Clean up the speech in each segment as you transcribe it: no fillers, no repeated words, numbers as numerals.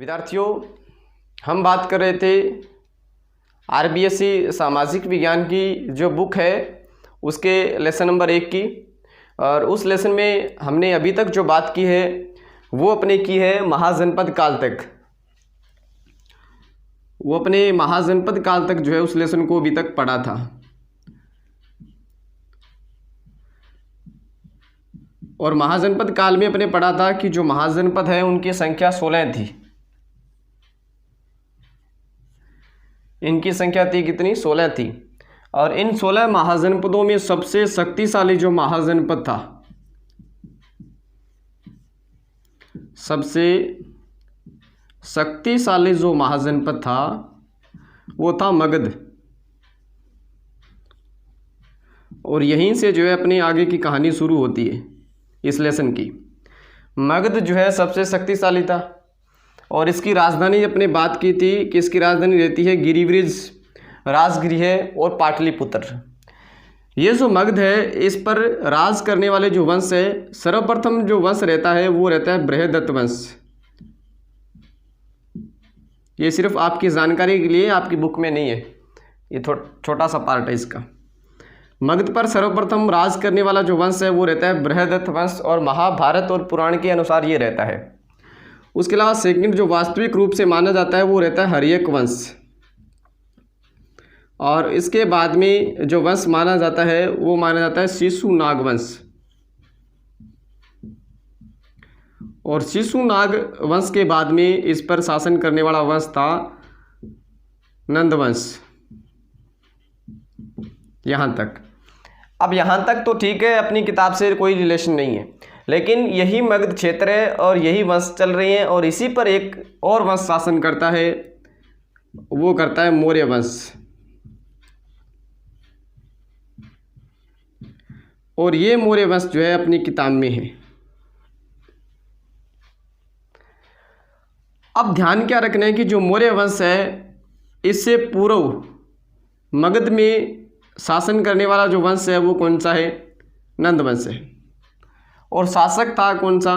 विद्यार्थियों, हम बात कर रहे थे आरबीएससी सामाजिक विज्ञान की जो बुक है उसके लेसन नंबर 1 की। और उस लेसन में हमने अभी तक जो बात की है वो अपने की है महाजनपद काल तक। वो अपने महाजनपद काल तक जो है उस लेसन को अभी तक पढ़ा था। और महाजनपद काल में अपने पढ़ा था कि जो महाजनपद है उनकी संख्या 16 थी। इनकी संख्या थी कितनी? 16 थी। और इन 16 महाजनपदों में सबसे शक्तिशाली जो महाजनपद था, सबसे शक्तिशाली जो महाजनपद था वो था मगध। और यहीं से जो है अपनी आगे की कहानी शुरू होती है इस लेसन की। मगध जो है सबसे शक्तिशाली था और इसकी राजधानी अपने बात की थी कि इसकी राजधानी रहती है गिरिब्रिज, राजगृह और पाटलिपुत्र। ये जो मगध है इस पर राज करने वाले जो वंश है, सर्वप्रथम जो वंश रहता है वो रहता है बृहदत्त वंश। ये सिर्फ आपकी जानकारी के लिए, आपकी बुक में नहीं है, ये छोटा सा पार्ट है इसका। मगध पर सर्वप्रथम राज करने वाला जो वंश है वो रहता है बृहदत्त वंश और महाभारत और पुराण के अनुसार ये रहता है। उसके अलावा सेकंड जो वास्तविक रूप से माना जाता है वो रहता है हर्यक वंश। और इसके बाद में जो वंश माना जाता है वो माना जाता है शिशुनाग वंश। और शिशुनाग वंश के बाद में इस पर शासन करने वाला वंश था नंद वंश। यहाँ तक, अब यहाँ तक तो ठीक है, अपनी किताब से कोई रिलेशन नहीं है, लेकिन यही मगध क्षेत्र है और यही वंश चल रही हैं और इसी पर एक और वंश शासन करता है, वो करता है मौर्य वंश। और ये मौर्य वंश जो है अपनी किताब में है। अब ध्यान क्या रखना है कि जो मौर्य वंश है इससे पूर्व मगध में शासन करने वाला जो वंश है वो कौन सा है? नंद वंश है। और शासक था कौन सा?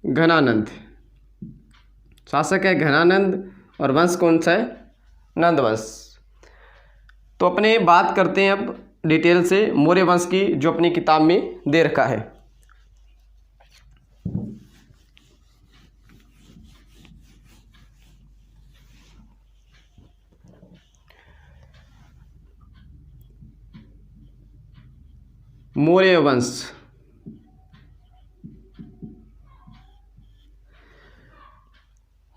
घनानंद। शासक है घनानंद और वंश कौन सा है? नंद वंश। तो अपने बात करते हैं अब डिटेल से मौर्य वंश की, जो अपनी किताब में दे रखा है। मौर्य वंश।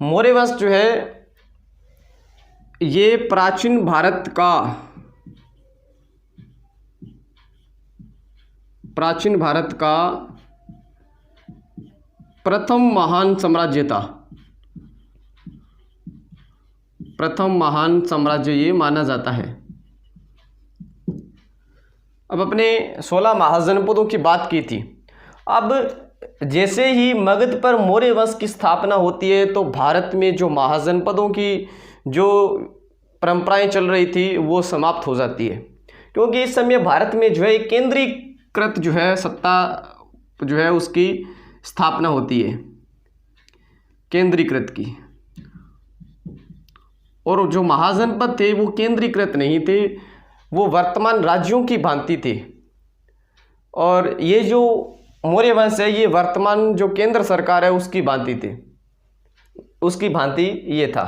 मौर्य वंश जो है ये प्राचीन भारत का प्रथम महान साम्राज्य था। प्रथम महान साम्राज्य ये माना जाता है। अब अपने 16 महाजनपदों की बात की थी। अब जैसे ही मगध पर मौर्य वंश की स्थापना होती है तो भारत में जो महाजनपदों की जो परंपराएं चल रही थी वो समाप्त हो जाती है, क्योंकि इस समय भारत में जो है केंद्रीकृत जो है सत्ता जो है उसकी स्थापना होती है, केंद्रीकृत की। और जो महाजनपद थे वो केंद्रीकृत नहीं थे, वो वर्तमान राज्यों की भांति थे। और ये जो मौर्य वंश है ये वर्तमान जो केंद्र सरकार है उसकी भांति थे, उसकी भांति ये था।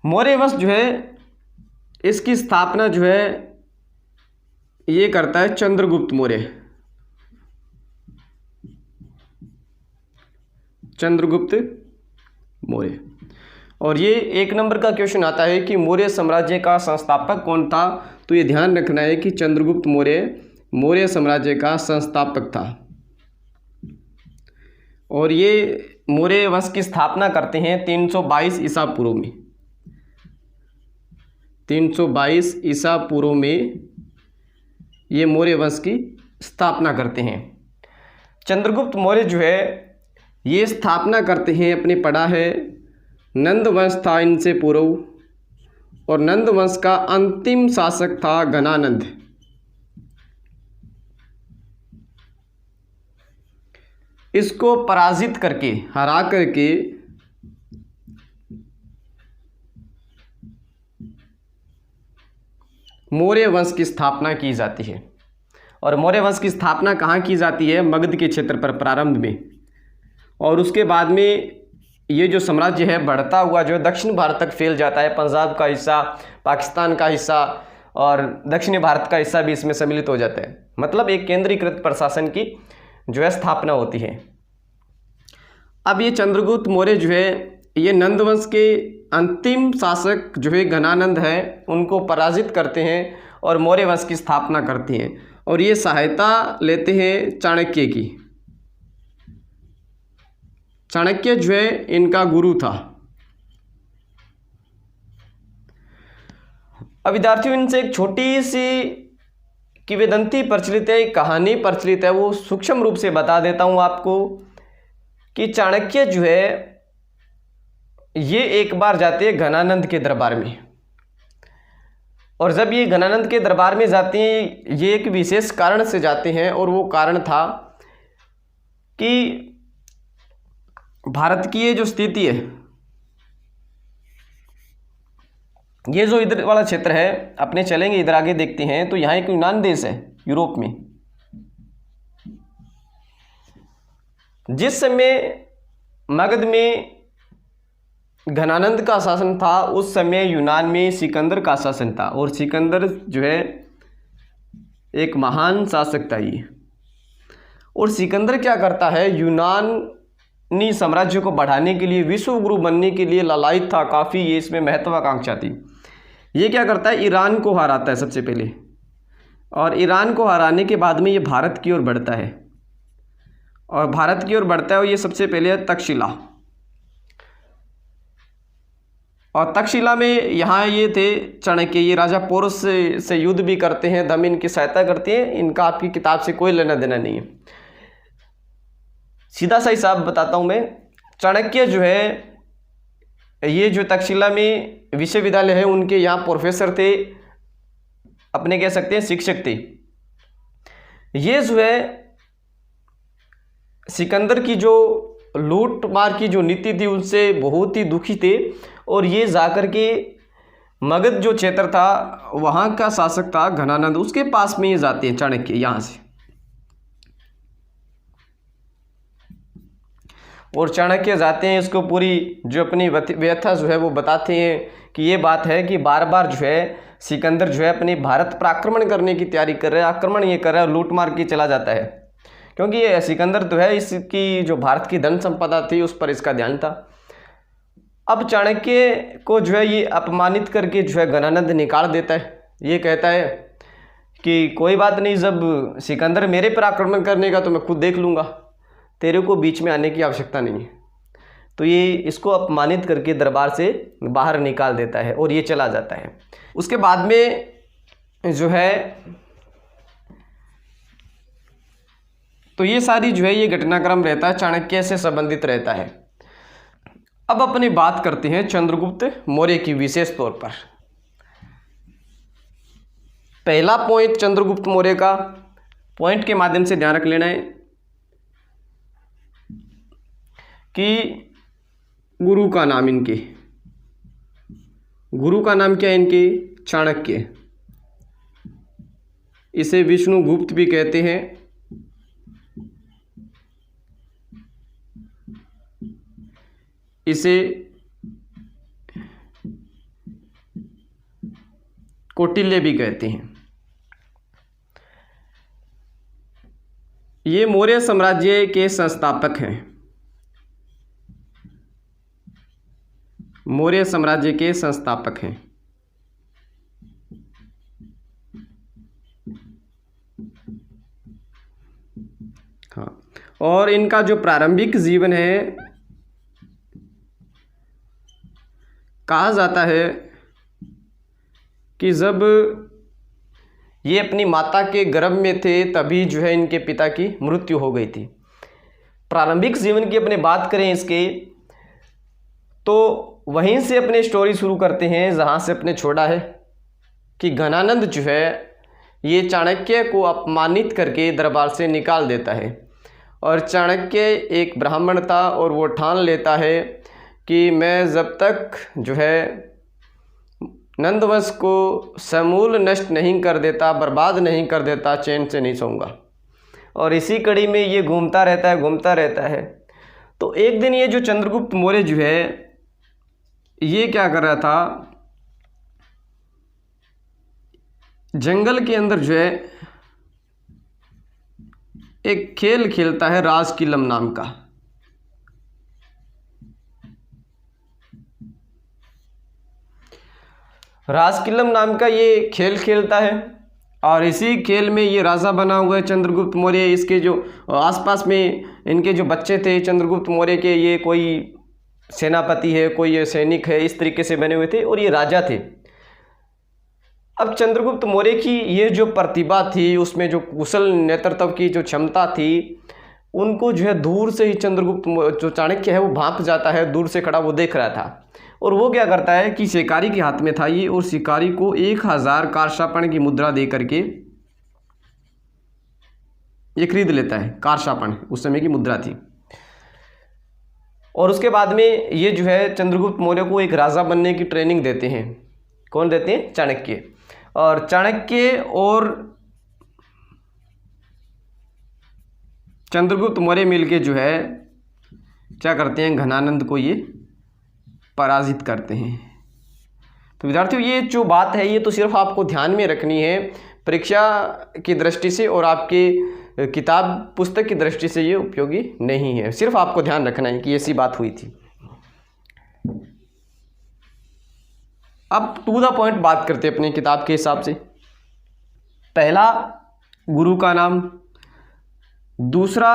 मौर्य वंश जो है इसकी स्थापना जो है ये करता है चंद्रगुप्त मौर्य। चंद्रगुप्त मौर्य। और ये 1 नंबर का क्वेश्चन आता है कि मौर्य साम्राज्य का संस्थापक कौन था? तो ये ध्यान रखना है कि चंद्रगुप्त मौर्य मौर्य साम्राज्य का संस्थापक था। और ये मौर्य वंश की स्थापना करते हैं 322 ईसा पूर्व में। 322 ईसा पूर्व में ये मौर्य वंश की स्थापना करते हैं। चंद्रगुप्त मौर्य जो है ये स्थापना करते हैं, अपने पढ़ा है नंद वंश था इनसे पूर्व। और नंद वंश का अंतिम शासक था घनानंद। इसको पराजित करके, हरा करके मौर्य वंश की स्थापना की जाती है। और मौर्य वंश की स्थापना कहाँ की जाती है? मगध के क्षेत्र पर प्रारंभ में। और उसके बाद में ये जो साम्राज्य है बढ़ता हुआ जो है दक्षिण भारत तक फैल जाता है। पंजाब का हिस्सा, पाकिस्तान का हिस्सा और दक्षिणी भारत का हिस्सा भी इसमें सम्मिलित हो जाता है। मतलब एक केंद्रीकृत प्रशासन की जो है स्थापना होती है। अब ये चंद्रगुप्त मौर्य जो है ये नंद वंश के अंतिम शासक जो है घनानंद है उनको पराजित करते हैं और मौर्य वंश की स्थापना करते हैं। और ये सहायता लेते हैं चाणक्य की। चाणक्य जो है इनका गुरु था। अब विद्यार्थियों इनसे एक छोटी सी किंवदंती प्रचलित है, एक कहानी प्रचलित है, वो सूक्ष्म रूप से बता देता हूँ आपको कि चाणक्य जो है ये एक बार जाते हैं घनानंद के दरबार में। और जब ये घनानंद के दरबार में जाते हैं ये एक विशेष कारण से जाते हैं और वो कारण था कि भारत की ये जो स्थिति है, ये जो इधर वाला क्षेत्र है, अपने चलेंगे इधर आगे देखते हैं तो यहाँ एक यूनान देश है यूरोप में। जिस समय मगध में घनानंद का शासन था उस समय यूनान में सिकंदर का शासन था। और सिकंदर जो है एक महान शासक था ये। और सिकंदर क्या करता है, यूनानी साम्राज्य को बढ़ाने के लिए, विश्व गुरु बनने के लिए लालायित था काफ़ी, ये इसमें महत्वाकांक्षा थी। ये क्या करता है, ईरान को हराता है सबसे पहले। और ईरान को हराने के बाद में ये भारत की ओर बढ़ता है। और भारत की ओर बढ़ता है और ये सबसे पहले है तक्षशिला। और तक्षशिला में यहाँ ये थे चाणक्य, ये राजा पोरस से युद्ध भी करते हैं, धम इनकी सहायता करते हैं। इनका आपकी किताब से कोई लेना देना नहीं है, सीधा सा हिसाब बताता हूँ मैं। चाणक्य जो है ये जो तक्षशिला में विश्वविद्यालय है उनके यहाँ प्रोफेसर थे, अपने कह सकते हैं शिक्षक थे। ये जो है सिकंदर की जो लूट मार की जो नीति थी उनसे बहुत ही दुखी थे। और ये जाकर के मगध जो क्षेत्र था वहाँ का शासक था घनानंद, उसके पास में ये जाते हैं चाणक्य यहाँ से। और चाणक्य जाते हैं, इसको पूरी जो अपनी व्यथा जो है वो बताते हैं कि ये बात है कि बार बार जो है सिकंदर जो है अपने भारत पर आक्रमण करने की तैयारी कर रहा है, आक्रमण ये कर रहा है, लूट मार के चला जाता है। क्योंकि ये सिकंदर तो है इसकी जो भारत की धन संपदा थी उस पर इसका ध्यान था। अब चाणक्य को जो है ये अपमानित करके जो है घनानंद निकाल देता है। ये कहता है कि कोई बात नहीं, जब सिकंदर मेरे पर आक्रमण करने का तो मैं खुद देख लूँगा, तेरे को बीच में आने की आवश्यकता नहीं है। तो ये इसको अपमानित करके दरबार से बाहर निकाल देता है और ये चला जाता है। उसके बाद में जो है तो ये सारी जो है ये घटनाक्रम रहता है, चाणक्य से संबंधित रहता है। अब अपनी बात करते हैं चंद्रगुप्त मौर्य की विशेष तौर पर। पहला पॉइंट चंद्रगुप्त मौर्य का, पॉइंट के माध्यम से ध्यान रख लेना है कि गुरु का नाम इनके, गुरु का नाम क्या है इनके, चाणक्य। इसे विष्णुगुप्त भी कहते हैं। इसे कौटिल्य भी कहते हैं। ये मौर्य साम्राज्य के संस्थापक हैं, मौर्य साम्राज्य के संस्थापक हैं। हाँ, और इनका जो प्रारंभिक जीवन है, कहा जाता है कि जब ये अपनी माता के गर्भ में थे तभी जो है इनके पिता की मृत्यु हो गई थी। प्रारंभिक जीवन की अपने बात करें इसके, तो वहीं से अपने स्टोरी शुरू करते हैं जहाँ से अपने छोड़ा है कि घनानंद जो है ये चाणक्य को अपमानित करके दरबार से निकाल देता है। और चाणक्य एक ब्राह्मण था और वो ठान लेता है कि मैं जब तक जो है नंदवंश को समूल नष्ट नहीं कर देता, बर्बाद नहीं कर देता, चैन से नहीं सोऊंगा। और इसी कड़ी में ये घूमता रहता है। तो एक दिन ये जो चंद्रगुप्त मौर्य जो है ये क्या कर रहा था, जंगल के अंदर जो है एक खेल खेलता है राजकिलम नाम का। राजकिलम नाम का ये खेल खेलता है और इसी खेल में ये राजा बना हुआ है चंद्रगुप्त मौर्य। इसके जो आसपास में इनके जो बच्चे थे चंद्रगुप्त मौर्य के, ये कोई सेनापति है, कोई ये सैनिक है, इस तरीके से बने हुए थे और ये राजा थे। अब चंद्रगुप्त मौर्य की ये जो प्रतिभा थी, उसमें जो कुशल नेतृत्व की जो क्षमता थी, उनको जो है दूर से ही चंद्रगुप्त जो चाणक्य है वो भांप जाता है, दूर से खड़ा वो देख रहा था। और वो क्या करता है कि शिकारी के हाथ में था ये, और शिकारी को 1000 कारशापण की मुद्रा दे करके ये खरीद लेता है। कारशापण उस समय की मुद्रा थी। और उसके बाद में ये जो है चंद्रगुप्त मौर्य को एक राजा बनने की ट्रेनिंग देते हैं। कौन देते हैं? चाणक्य। और चाणक्य और चंद्रगुप्त मौर्य मिलके जो है क्या करते हैं, घनानंद को ये पराजित करते हैं। तो विद्यार्थियों ये जो बात है ये तो सिर्फ आपको ध्यान में रखनी है परीक्षा की दृष्टि से, और आपके किताब पुस्तक की दृष्टि से ये उपयोगी नहीं है। सिर्फ आपको ध्यान रखना है कि ऐसी बात हुई थी। अब टू द पॉइंट बात करते हैं अपनी किताब के हिसाब से। पहला, गुरु का नाम। दूसरा,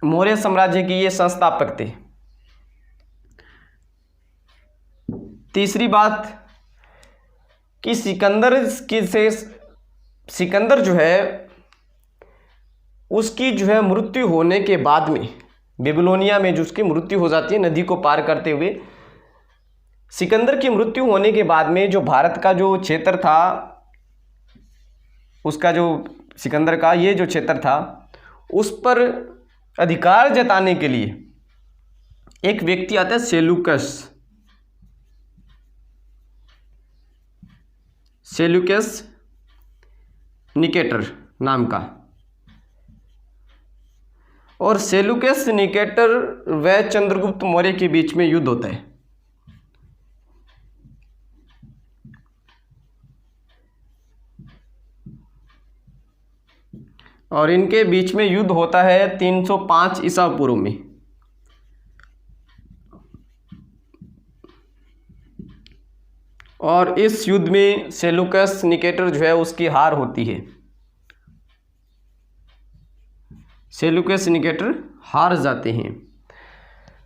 मौर्य साम्राज्य के ये संस्थापक थे। तीसरी बात कि सिकंदर जो है उसकी जो है मृत्यु होने के बाद में, बेबीलोनिया में जो उसकी मृत्यु हो जाती है नदी को पार करते हुए, सिकंदर की मृत्यु होने के बाद में जो भारत का जो क्षेत्र था, उसका जो सिकंदर का ये जो क्षेत्र था, उस पर अधिकार जताने के लिए एक व्यक्ति आता है सेल्यूकस निकेटर नाम का। और सेल्यूकस निकेटर व चंद्रगुप्त मौर्य के बीच में युद्ध होता है। और इनके बीच में युद्ध होता है 305 ईसा पूर्व में। और इस युद्ध में सेल्यूकस निकेटर जो है उसकी हार होती है। सेल्यूकस निकेटर हार जाते हैं।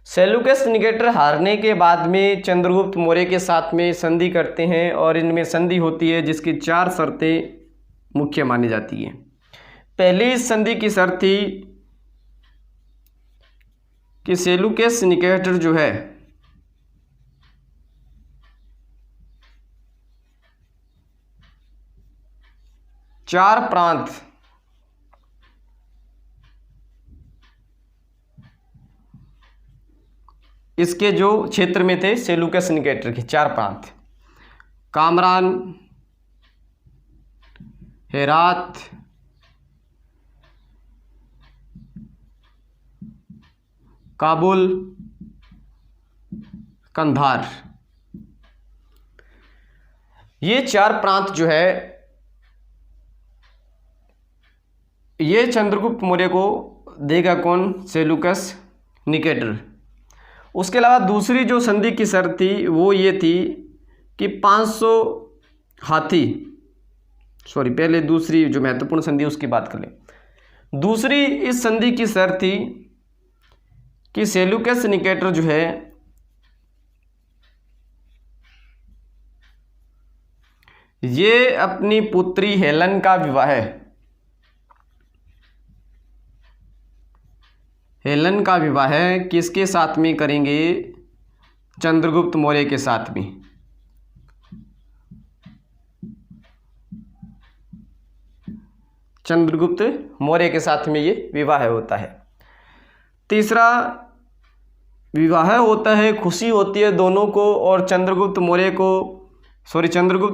सेल्यूकस निकेटर हारने के बाद में चंद्रगुप्त मौर्य के साथ में संधि करते हैं, और इनमें संधि होती है जिसकी 4 शर्तें मुख्य मानी जाती हैं। पहली संधि की शर्त थी कि सेल्यूकस निकेटर जो है चार प्रांत इसके जो क्षेत्र में थे सेल्यूकस निकेटर के 4 प्रांत, कामरान, हेरात, काबुल, कंधार, ये 4 प्रांत जो है ये चंद्रगुप्त मौर्य को देगा कौन? Seleucus Nicator. उसके अलावा दूसरी जो संधि की शर्त थी वो ये थी कि 500 हाथी, पहले दूसरी जो महत्वपूर्ण संधि उसकी बात कर लें। दूसरी इस संधि की शर्त थी कि सेल्यूकस निकेटर जो है ये अपनी पुत्री हेलन का विवाह किसके साथ में करेंगे? चंद्रगुप्त मौर्य के साथ में। चंद्रगुप्त मौर्य के साथ में ये विवाह होता है। तीसरा, विवाह होता है, खुशी होती है दोनों को, और चंद्रगुप्त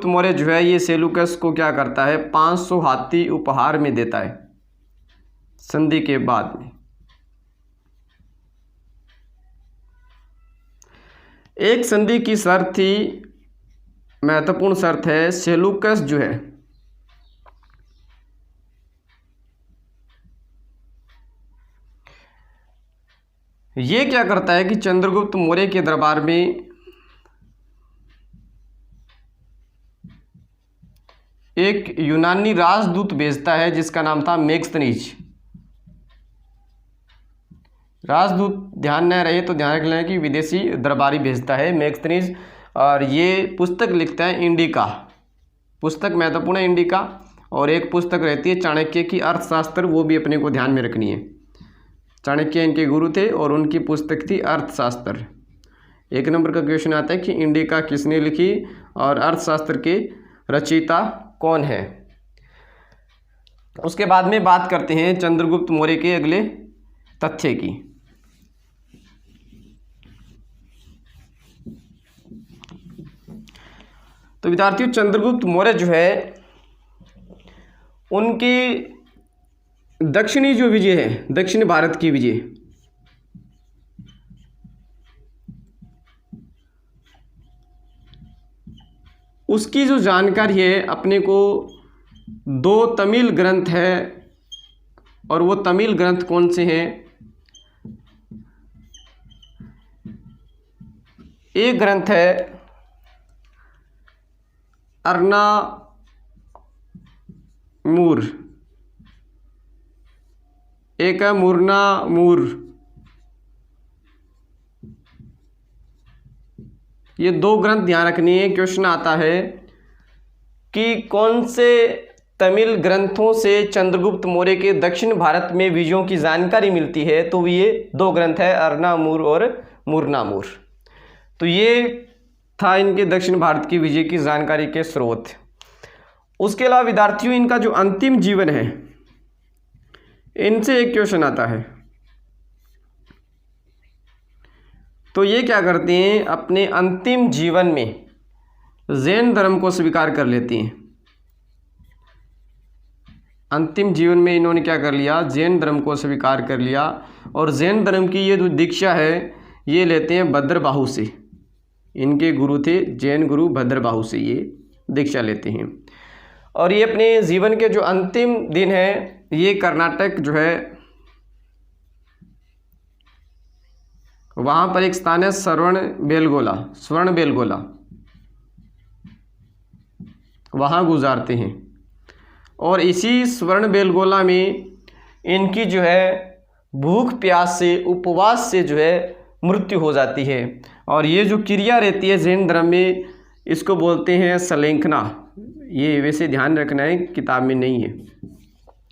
मौर्य जो है ये सेलूकस को क्या करता है, 500 हाथी उपहार में देता है संधि के बाद में। एक संधि की शर्त थी, महत्वपूर्ण शर्त है, सेलूकस जो है ये क्या करता है कि चंद्रगुप्त मौर्य के दरबार में एक यूनानी राजदूत भेजता है जिसका नाम था मेगस्थनीज। राजदूत ध्यान न रहे तो ध्यान रख लें कि विदेशी दरबारी भेजता है मेगस्थनीज, और ये पुस्तक लिखता है इंडिका। पुस्तक महत्वपूर्ण है इंडिका, और एक पुस्तक रहती है चाणक्य की अर्थशास्त्र, वो भी अपने को ध्यान में रखनी है। चाणक्य इनके गुरु थे और उनकी पुस्तक थी अर्थशास्त्र। 1 नंबर का क्वेश्चन आता है कि इंडिका किसने लिखी और अर्थशास्त्र के रचयिता कौन है। उसके बाद में बात करते हैं चंद्रगुप्त मौर्य के अगले तथ्य की। तो विद्यार्थियों, चंद्रगुप्त मौर्य जो है उनकी दक्षिणी जो विजय है, दक्षिण भारत की विजय, उसकी जो जानकारी है अपने को 2 तमिल ग्रंथ है, और वो तमिल ग्रंथ कौन से हैं? एक ग्रंथ है अर्नामूर, एक है मुरनामूर। ये 2 ग्रंथ ध्यान रखनी है। क्वेश्चन आता है कि कौन से तमिल ग्रंथों से चंद्रगुप्त मौर्य के दक्षिण भारत में विजयों की जानकारी मिलती है, तो ये 2 ग्रंथ है, अर्नामूर और मुरनामूर। तो ये था इनके दक्षिण भारत की विजय की जानकारी के स्रोत। उसके अलावा विद्यार्थियों, इनका जो अंतिम जीवन है, इनसे एक क्वेश्चन आता है। तो ये क्या करते हैं, अपने अंतिम जीवन में जैन धर्म को स्वीकार कर लेती हैं। अंतिम जीवन में इन्होंने क्या कर लिया, जैन धर्म को स्वीकार कर लिया, और जैन धर्म की ये जो दीक्षा है ये लेते हैं भद्रबाहु से। इनके गुरु थे जैन गुरु भद्रबाहु से ये दीक्षा लेते हैं। और ये अपने जीवन के जो अंतिम दिन है ये कर्नाटक जो है, वहाँ पर एक स्थान है श्रवणबेलगोला, वहाँ गुजारते हैं। और इसी श्रवणबेलगोला में इनकी जो है भूख प्यास से, उपवास से जो है मृत्यु हो जाती है। और ये जो क्रिया रहती है जैन धर्म में, इसको बोलते हैं सलेंखना। ये वैसे ध्यान रखना है, किताब में नहीं है,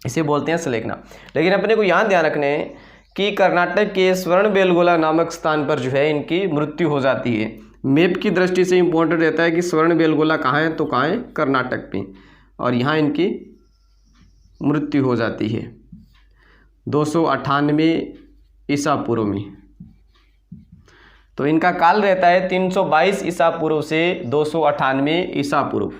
इसे बोलते हैं सलेखना। लेकिन अपने को यहाँ ध्यान रखना है कि कर्नाटक के श्रवणबेलगोला नामक स्थान पर जो है इनकी मृत्यु हो जाती है। मैप की दृष्टि से इम्पोर्टेंट रहता है कि श्रवणबेलगोला कहाँ है, तो कहाँ है, कर्नाटक पे, और यहाँ इनकी मृत्यु हो जाती है 298 ईसा पूर्व में। तो इनका काल रहता है 322 ईसा पूर्व से 298 ईसा पूर्व।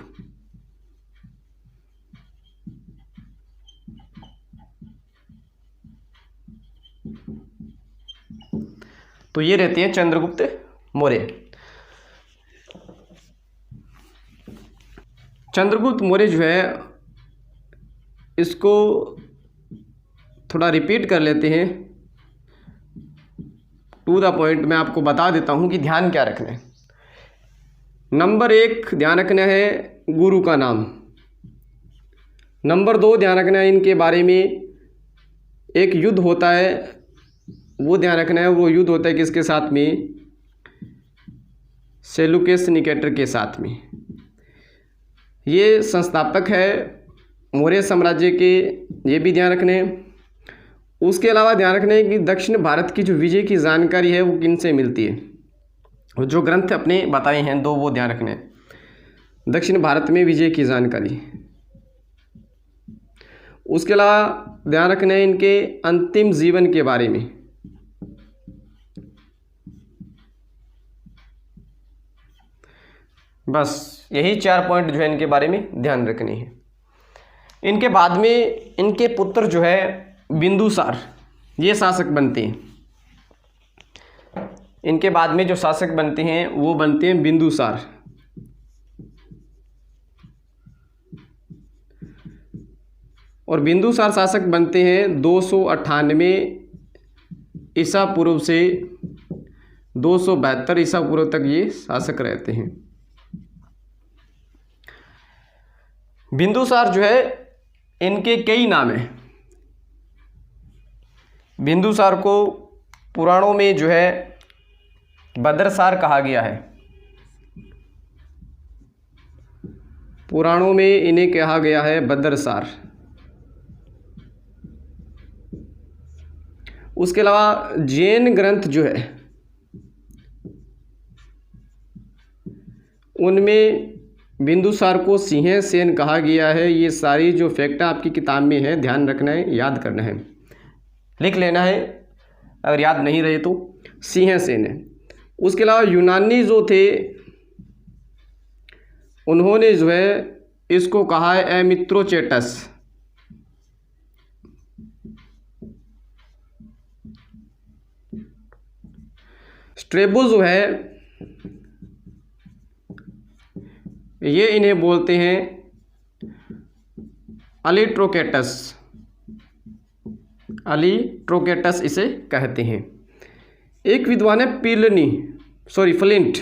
तो ये रहते हैं चंद्रगुप्त मौर्य। चंद्रगुप्त मौर्य जो है, इसको थोड़ा रिपीट कर लेते हैं, टू द पॉइंट मैं आपको बता देता हूं कि ध्यान क्या रखना है। नंबर 1 ध्यान रखना है गुरु का नाम। नंबर 2 ध्यान रखना है इनके बारे में एक युद्ध होता है, वो ध्यान रखना है। वो युद्ध होता है किसके साथ में, सेलुकस निकेटर के साथ में। ये संस्थापक है मौर्य साम्राज्य के, ये भी ध्यान रखना है। उसके अलावा ध्यान रखना है कि दक्षिण भारत की जो विजय की जानकारी है वो किन से मिलती है, और जो ग्रंथ अपने बताए हैं 2 वो ध्यान रखना है। दक्षिण भारत में विजय की जानकारी। उसके अलावा ध्यान रखना है इनके अंतिम जीवन के बारे में, बस यही 4 पॉइंट जो है इनके बारे में ध्यान रखने हैं। इनके बाद में इनके पुत्र जो है बिंदुसार, ये शासक बनते हैं। इनके बाद में जो शासक बनते हैं वो बनते हैं बिंदुसार। और बिंदुसार शासक बनते हैं 298 ईसा पूर्व से 272 ईसा पूर्व तक ये शासक रहते हैं। बिंदुसार जो है इनके कई नाम हैं। बिंदुसार को पुराणों में जो है भद्रसार कहा गया है। पुराणों में इन्हें कहा गया है भद्रसार। उसके अलावा जैन ग्रंथ जो है उनमें बिंदुसार को सिंहसेन कहा गया है। ये सारी जो फैक्ट आपकी किताब में है, ध्यान रखना है, याद करना है, लिख लेना है, अगर याद नहीं रहे तो। सिंहसेन है। उसके अलावा यूनानी जो थे उन्होंने जो है इसको कहा है एमित्रोचेटस। स्ट्रेबो जो है ये इन्हें बोलते हैं अलिट्रोकेटस। अलिट्रोकेटस इसे कहते हैं। एक विद्वान है फ्लिंट।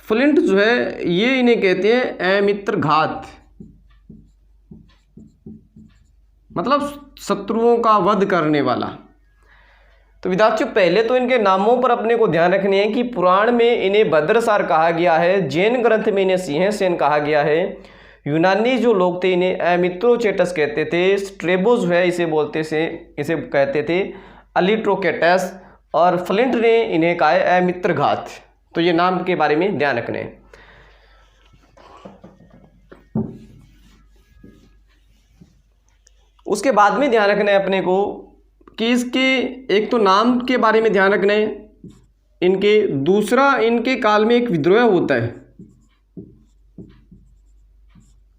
फ्लिंट जो है ये इन्हें कहते हैं अमित्रघात, मतलब शत्रुओं का वध करने वाला। तो विद्यार्थियों पहले तो इनके नामों पर अपने को ध्यान रखने हैं कि पुराण में इन्हें भद्रसार कहा गया है, जैन ग्रंथ में इन्हें सिंहसेन कहा गया है, यूनानी जो लोग थे इन्हें एमित्रोचेटस कहते थे, स्ट्रेबो जो है इसे कहते थे अलिट्रोकेटस, और फ्लिंट ने इन्हें कहा है अमित्रघात। तो ये नाम के बारे में ध्यान रखने हैं। उसके बाद में ध्यान रखना है अपने को कि इसके एक तो नाम के बारे में ध्यान रखना है इनके, दूसरा इनके काल में एक विद्रोह होता है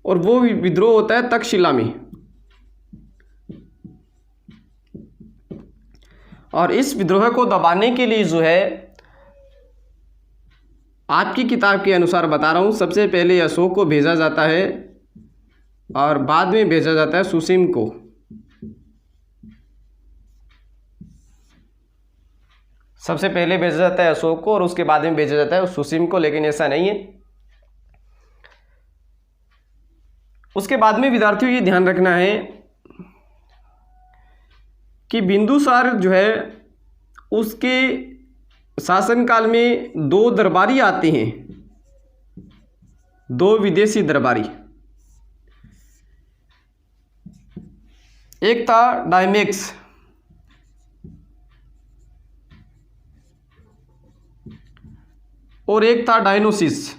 और वो विद्रोह होता है तक्षशिला में। और इस विद्रोह को दबाने के लिए जो है आपकी किताब के अनुसार बता रहा हूँ, सबसे पहले अशोक को भेजा जाता है और बाद में भेजा जाता है सुसीम को। सबसे पहले भेजा जाता है अशोक को और उसके बाद में भेजा जाता है सुसीम को, लेकिन ऐसा नहीं है। उसके बाद में विद्यार्थियों ये ध्यान रखना है कि बिंदुसार जो है उसके शासनकाल में 2 दरबारी आते हैं, 2 विदेशी दरबारी। एक था डायमेक्स और एक था डायनोसिस।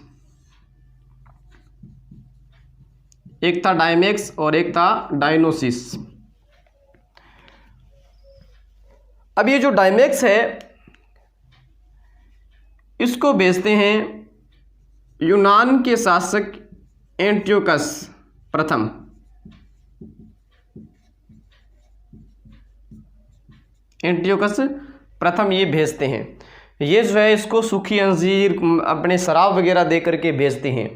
एक था डायमेक्स और एक था डायनोसिस। अब ये जो डायमेक्स है इसको भेजते हैं यूनान के शासक एंटियोकस प्रथम। एंटियोकस प्रथम ये भेजते हैं। ये जो है इसको सूखी अंजीर अपने शराब वगैरह दे करके भेजते हैं।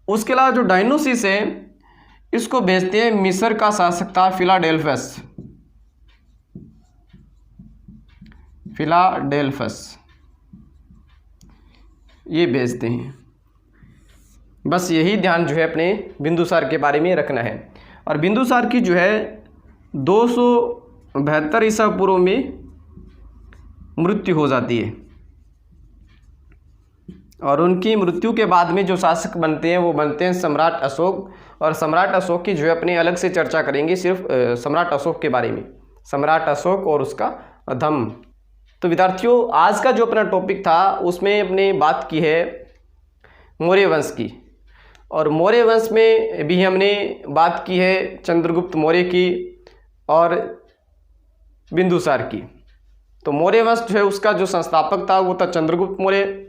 उसके अलावा जो डायनोसिस है इसको भेजते हैं मिस्र का शासक था फिलाडेल्फस, ये भेजते हैं। बस यही ध्यान जो है अपने बिंदुसार के बारे में रखना है। और बिंदुसार की जो है 272 ईसा पूर्व में मृत्यु हो जाती है और उनकी मृत्यु के बाद में जो शासक बनते हैं वो बनते हैं सम्राट अशोक। और सम्राट अशोक की जो है अपने अलग से चर्चा करेंगे सिर्फ सम्राट अशोक के बारे में, सम्राट अशोक और उसका धम्म। तो विद्यार्थियों आज का जो अपना टॉपिक था उसमें अपने बात की है मौर्य वंश की, और मौर्य वंश में भी हमने बात की है चंद्रगुप्त मौर्य की और बिंदुसार की। तो मौर्य वंश जो है उसका जो संस्थापक था वो था चंद्रगुप्त मौर्य,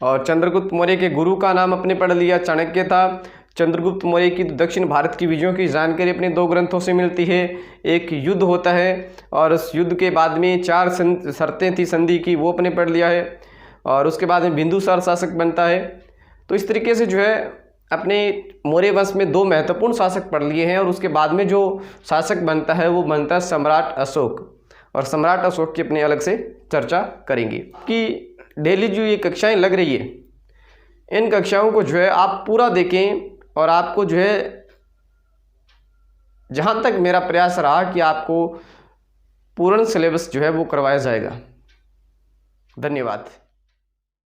और चंद्रगुप्त मौर्य के गुरु का नाम अपने पढ़ लिया, चाणक्य था। चंद्रगुप्त मौर्य की दक्षिण भारत की विजयों की जानकारी अपने 2 ग्रंथों से मिलती है। एक युद्ध होता है और उस युद्ध के बाद में 4 शर्तें थी संधि की, वो अपने पढ़ लिया है। और उसके बाद में बिंदुसार शासक बनता है। तो इस तरीके से जो है अपने मौर्य वंश में 2 महत्वपूर्ण शासक पढ़ लिए हैं। और उसके बाद में जो शासक बनता है वो बनता है सम्राट अशोक। और सम्राट अशोक की अपनी अलग से चर्चा करेंगे। कि डेली जो ये कक्षाएं लग रही है, इन कक्षाओं को जो है आप पूरा देखें और आपको जो है, जहाँ तक मेरा प्रयास रहा कि आपको पूर्ण सिलेबस जो है वो करवाया जाएगा। धन्यवाद।